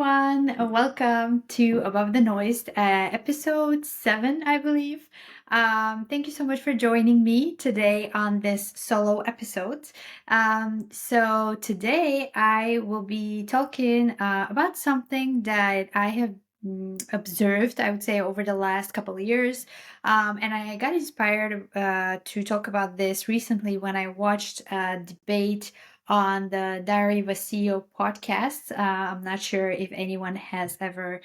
everyone. Welcome to Above the Noise, episode 7, I believe. Thank you so much for joining me today on this solo episode. So, today I will be talking about something that I have observed, I would say, over the last couple of years. And I got inspired to talk about this recently when I watched a debate on the Diary of a CEO podcast. I'm not sure if anyone has ever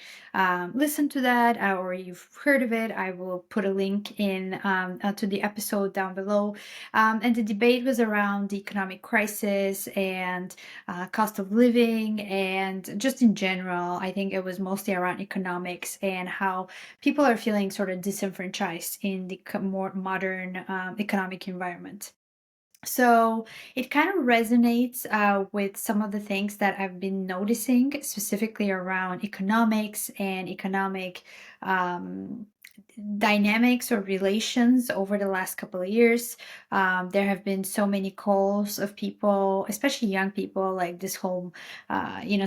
listened to that or you've heard of it. I will put a link in to the episode down below. And the debate was around the economic crisis and cost of living, and just in general, I think it was mostly around economics and how people are feeling sort of disenfranchised in the more modern economic environment. So it kind of resonates with some of the things that I've been noticing, specifically around economics and economic um, dynamics or relations over the last couple of years. There have been so many calls of people, especially young people, like this whole,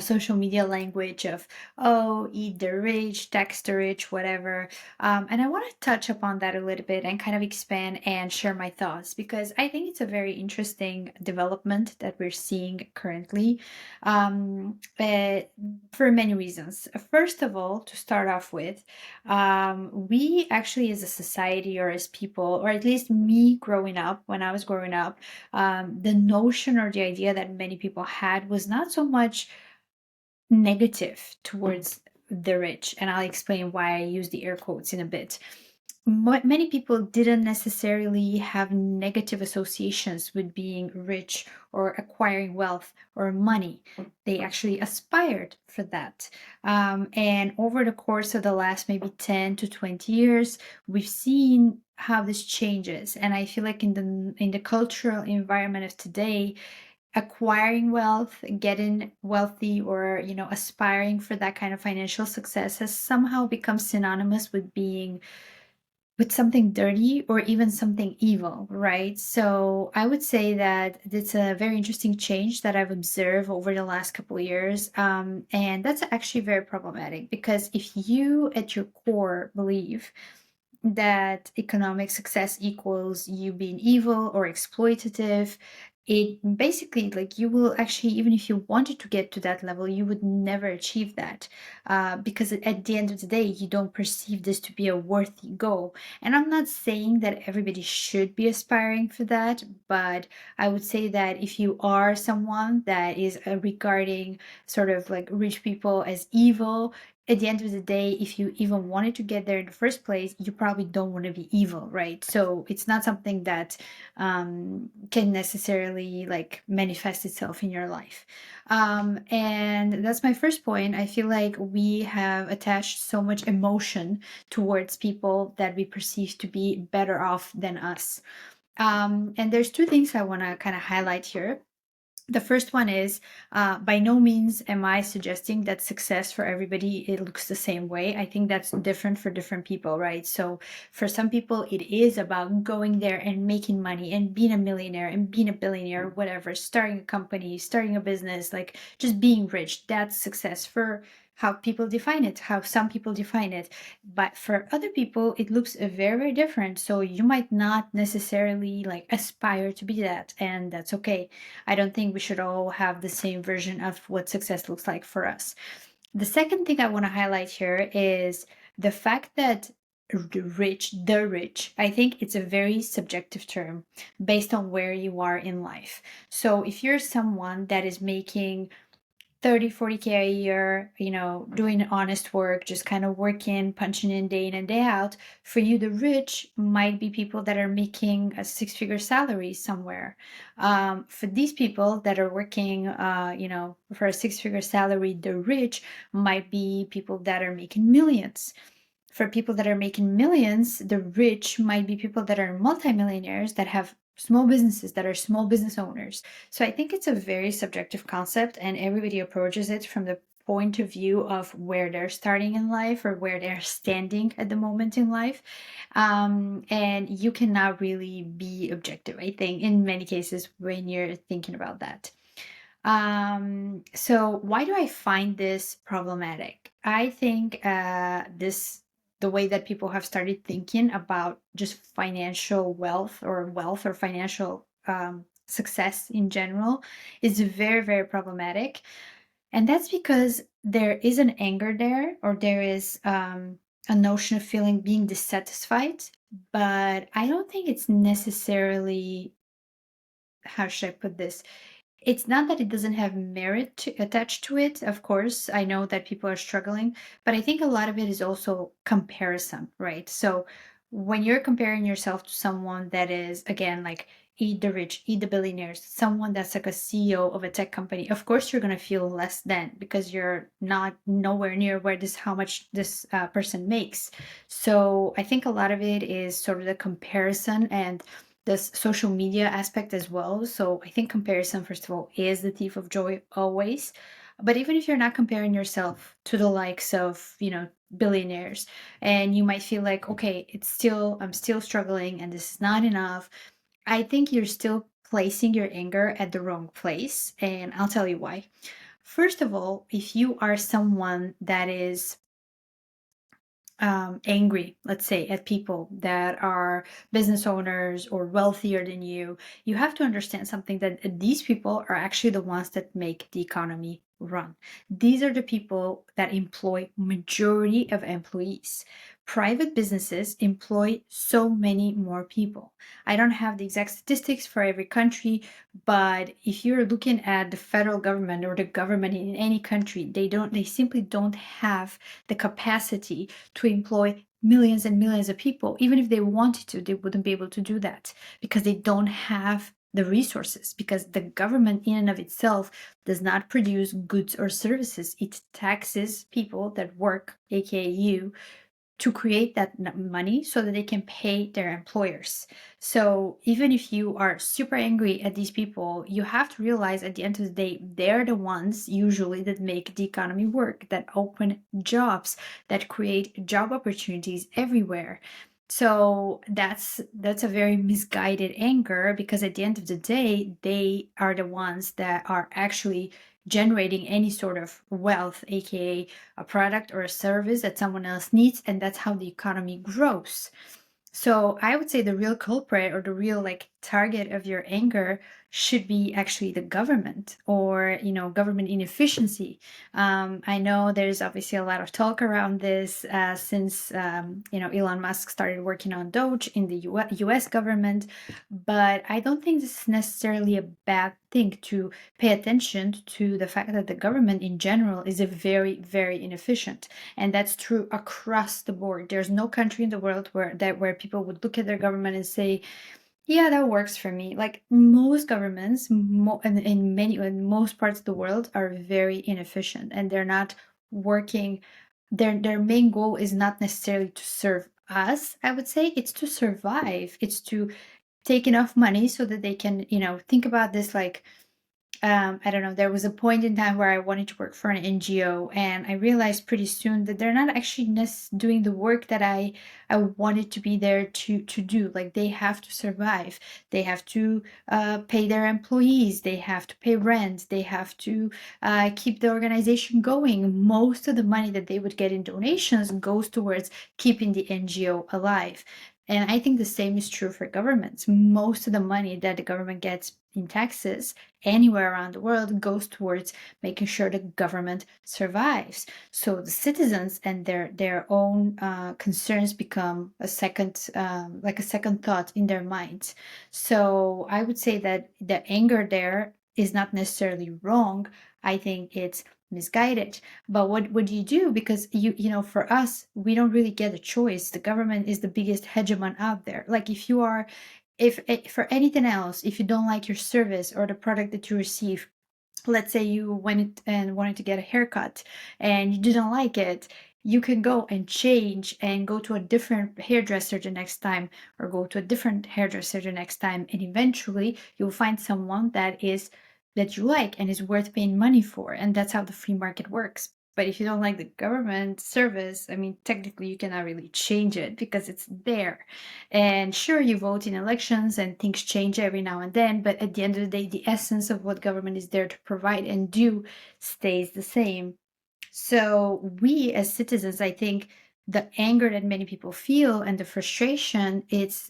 social media language of, oh, eat the rich, tax the rich, whatever. And I want to touch upon that a little bit and kind of expand and share my thoughts because I think it's a very interesting development that we're seeing currently for many reasons. First of all, to start off with, we actually, as a society or as people, or at least me growing up, when I was growing up, the notion or the idea that many people had was not so much negative towards the rich. And I'll explain why I use the air quotes in a bit. Many people didn't necessarily have negative associations with being rich or acquiring wealth or money. They actually aspired for that. And over the course of the last maybe 10 to 20 years, we've seen how this changes. And I feel like in the cultural environment of today, acquiring wealth, getting wealthy, or aspiring for that kind of financial success has somehow become synonymous with being with something dirty or even something evil, right? So I would say that it's a very interesting change that I've observed over the last couple of years. And that's actually very problematic because if you at your core believe that economic success equals you being evil or exploitative, it basically, like, you will actually, even if you wanted to get to that level, you would never achieve that, because at the end of the day you don't perceive this to be a worthy goal. And I'm not saying that everybody should be aspiring for that, but I would say that if you are someone that is regarding sort of like rich people as evil, at the end of the day, if you even wanted to get there in the first place, you probably don't want to be evil, right? So it's not something that can necessarily like manifest itself in your life. And that's my first point. I feel like we have attached so much emotion towards people that we perceive to be better off than us. And there's two things I want to kind of highlight here. The first one is, by no means am I suggesting that success for everybody, it looks the same way. I think that's different for different people, right? So for some people, it is about going there and making money and being a millionaire and being a billionaire, whatever, starting a company, starting a business, like just being rich. That's success for how people define it, how some people define it. But for other people, it looks very, very different. So you might not necessarily like aspire to be that, and that's okay. I don't think we should all have the same version of what success looks like for us. The second thing I want to highlight here is the fact that the rich, I think it's a very subjective term based on where you are in life. So if you're someone that is making 30, 40K a year, doing honest work, just kind of working, punching in day in and day out. For you, the rich might be people that are making a six-figure salary somewhere. For these people that are working, for a six-figure salary, the rich might be people that are making millions. For people that are making millions, the rich might be people that are multimillionaires that have small businesses, that are small business owners. So I think it's a very subjective concept, and everybody approaches it from the point of view of where they're starting in life or where they're standing at the moment in life. And you cannot really be objective, I think, in many cases when you're thinking about that. So why do I find this problematic? I think the way that people have started thinking about just financial wealth or financial success in general is very, very problematic. And that's because there is an anger there, or there is a notion of feeling being dissatisfied. But I don't think it's necessarily, how should I put this? It's not that it doesn't have attached to it. Of course, I know that people are struggling, but I think a lot of it is also comparison, right? So when you're comparing yourself to someone that is, again, like eat the rich, eat the billionaires, someone that's like a CEO of a tech company, of course you're gonna feel less than because you're not nowhere near where this how much this person makes. So I think a lot of it is sort of the comparison and this social media aspect as well. So I think comparison, first of all, is the thief of joy always. But even if you're not comparing yourself to the likes of, billionaires, and you might feel like, okay, I'm still struggling and this is not enough, I think you're still placing your anger at the wrong place. And I'll tell you why. First of all, if you are someone that is angry, let's say, at people that are business owners or wealthier than you have to understand something that these people are actually the ones that make the economy run. These are the people that employ majority of employees. Private businesses employ so many more people. I don't have the exact statistics for every country, but if you're looking at the federal government or the government in any country, they simply don't have the capacity to employ millions and millions of people. Even if they wanted to, they wouldn't be able to do that because they don't have the resources, because the government in and of itself does not produce goods or services. It taxes people that work, aka you, to create that money so that they can pay their employers. So even if you are super angry at these people, you have to realize at the end of the day, they're the ones usually that make the economy work, that open jobs, that create job opportunities everywhere. So that's a very misguided anger, because at the end of the day, they are the ones that are actually generating any sort of wealth, aka a product or a service that someone else needs, and that's how the economy grows. So I would say the real culprit, or the real like target of your anger, should be actually the government, or government inefficiency. I know there's obviously a lot of talk around this since Elon Musk started working on Doge in the U.S. government, but I don't think this is necessarily a bad thing to pay attention to the fact that the government in general is a very, very inefficient. And that's true across the board. There's no country in the world where people would look at their government and say, yeah, that works for me. Like most governments, in most parts of the world, are very inefficient, and they're not working. Their main goal is not necessarily to serve us. I would say it's to survive. It's to take enough money so that they can, think about this like, I don't know, there was a point in time where I wanted to work for an NGO, and I realized pretty soon that they're not actually doing the work that I wanted to be there to do. Like they have to survive, they have to pay their employees, they have to pay rent, they have to keep the organization going. Most of the money that they would get in donations goes towards keeping the NGO alive. And I think the same is true for governments. Most of the money that the government gets in taxes anywhere around the world goes towards making sure the government survives. So the citizens and their own concerns become a second, like a second thought in their minds. So I would say that the anger there is not necessarily wrong. I think it's misguided. But what do you do? Because for us, we don't really get a choice. The government is the biggest hegemon out there. Like if for anything else, if you don't like your service or the product that you receive, let's say you went and wanted to get a haircut and you didn't like it, you can go and change and go to a different hairdresser the next time, or go to a different hairdresser the next time, and eventually you'll find someone that you like and is worth paying money for. And that's how the free market works. But if you don't like the government service, I mean, technically you cannot really change it because it's there. And sure, you vote in elections and things change every now and then, but at the end of the day, the essence of what government is there to provide and do stays the same. So we as citizens, I think the anger that many people feel and the frustration,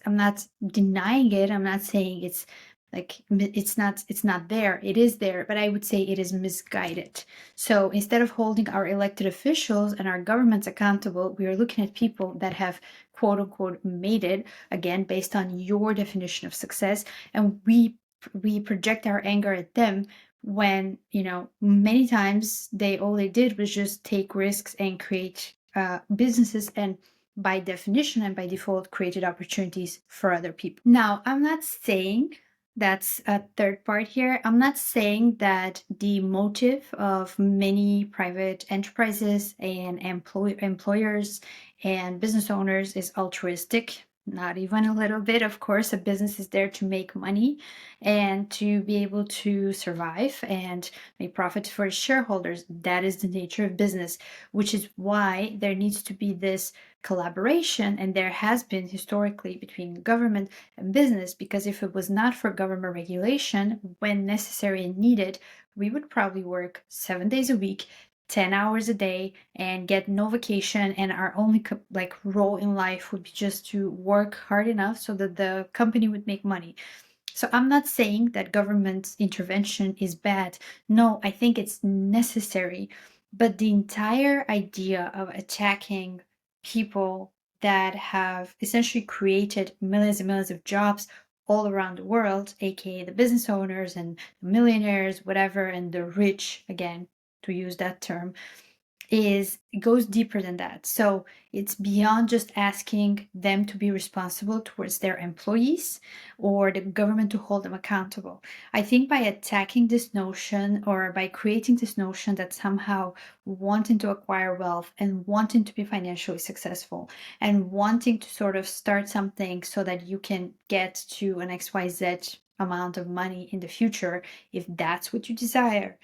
I'm not denying it. I'm not saying it's like it's not there. It is there, but I would say it is misguided. So instead of holding our elected officials and our governments accountable, we are looking at people that have quote unquote made it, again based on your definition of success, and we project our anger at them when many times all they did was just take risks and create businesses, and by definition and by default created opportunities for other people. Now, I'm not saying, that's a third part here, I'm not saying that the motive of many private enterprises and employers and business owners is altruistic. Not even a little bit. Of course, a business is there to make money and to be able to survive and make profit for its shareholders. That is the nature of business, which is why there needs to be this collaboration, and there has been historically, between government and business, because if it was not for government regulation, when necessary and needed, we would probably work 7 days a week, 10 hours a day, and get no vacation, and our only role in life would be just to work hard enough so that the company would make money. So I'm not saying that government intervention is bad. No, I think it's necessary. But the entire idea of attacking people that have essentially created millions and millions of jobs all around the world, aka the business owners and the millionaires, whatever, and the rich, again, to use that term, it goes deeper than that. So it's beyond just asking them to be responsible towards their employees or the government to hold them accountable. I think by attacking this notion, or by creating this notion that somehow wanting to acquire wealth and wanting to be financially successful and wanting to sort of start something so that you can get to an XYZ amount of money in the future, if that's what you desire,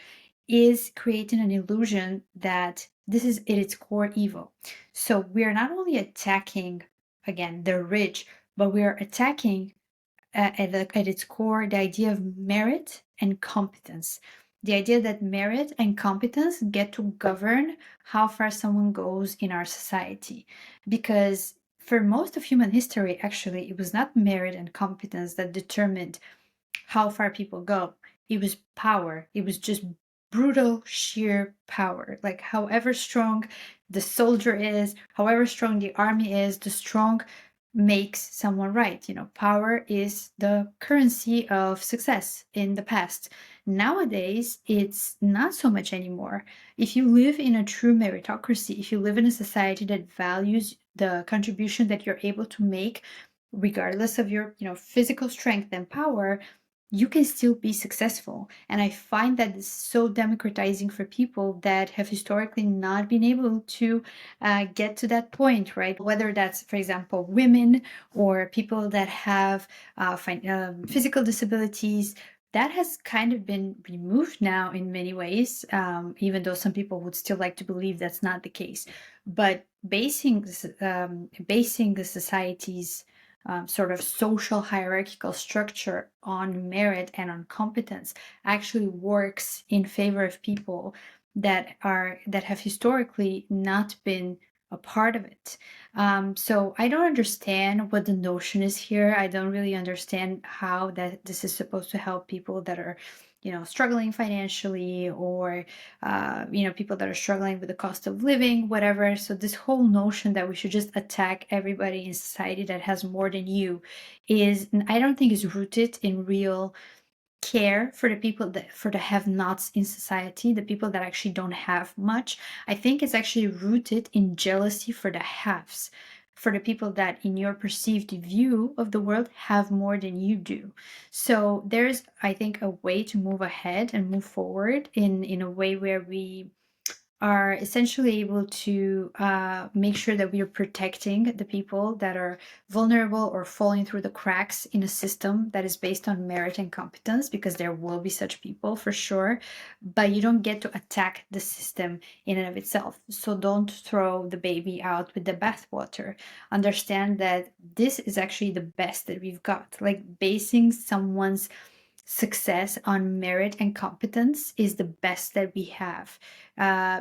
is creating an illusion that this is at its core evil. So we are not only attacking, again, the rich, but we are attacking at its core the idea of merit and competence. The idea that merit and competence get to govern how far someone goes in our society. Because for most of human history, actually, it was not merit and competence that determined how far people go. It was power. It was just brutal, sheer power. Like, however strong the soldier is, however strong the army is, the strong makes someone right. Power is the currency of success in the past. Nowadays, it's not so much anymore. If you live in a true meritocracy, if you live in a society that values the contribution that you're able to make, regardless of your physical strength and power, you can still be successful. And I find that it's so democratizing for people that have historically not been able to get to that point, right? Whether that's, for example, women or people that have physical disabilities. That has kind of been removed now in many ways, even though some people would still like to believe that's not the case. But basing the society's sort of social hierarchical structure on merit and on competence actually works in favor of people that have historically not been a part of it. So I don't understand what the notion is here. I don't really understand how that this is supposed to help people that are struggling financially, or people that are struggling with the cost of living, whatever. So this whole notion that we should just attack everybody in society that has more than you I don't think is rooted in real care for the people for the have-nots in society, the people that actually don't have much. I think it's actually rooted in jealousy for the haves, for the people that in your perceived view of the world have more than you do. So there's, I think, a way to move ahead and move forward in a way where we are essentially able to make sure that we are protecting the people that are vulnerable or falling through the cracks in a system that is based on merit and competence, because there will be such people for sure, but you don't get to attack the system in and of itself. So don't throw the baby out with the bathwater. Understand that this is actually the best that we've got. Like, basing someone's success on merit and competence is the best that we have,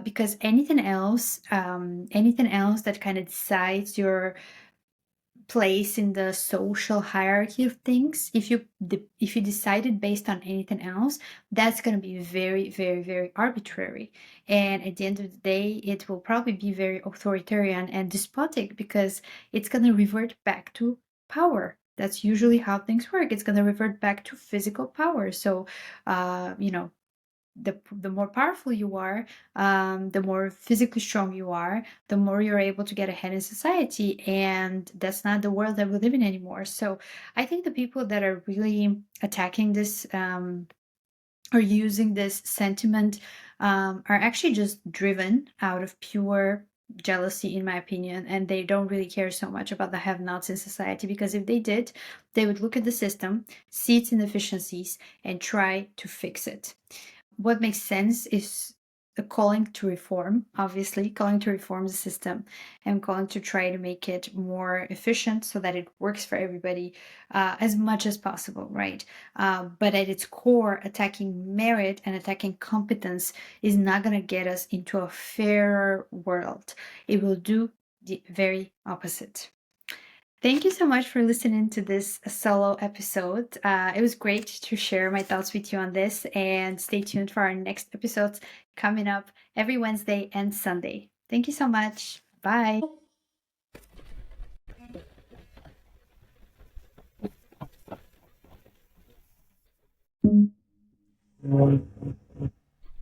because anything else that kind of decides your place in the social hierarchy of things, if you decided based on anything else, that's going to be very, very, very arbitrary, and at the end of the day it will probably be very authoritarian and despotic, because it's going to revert back to power. That's usually how things work. It's going to revert back to physical power. So you know, the more powerful you are, the more physically strong you are, the more you're able to get ahead in society. And that's not the world that we live in anymore. So I think the people that are really attacking this, or using this sentiment, are actually just driven out of pure jealousy, in my opinion, and they don't really care so much about the have-nots in society, because if they did, they would look at the system, see its inefficiencies, and try to fix it. What makes sense is a calling to reform, obviously, calling to reform the system, and calling to try to make it more efficient so that it works for everybody, as much as possible, right? But at its core, attacking merit and attacking competence is not going to get us into a fairer world. It will do the very opposite. Thank you so much for listening to this solo episode. It was great to share my thoughts with you on this, and stay tuned for our next episodes coming up every Wednesday and Sunday. Thank you so much. Bye.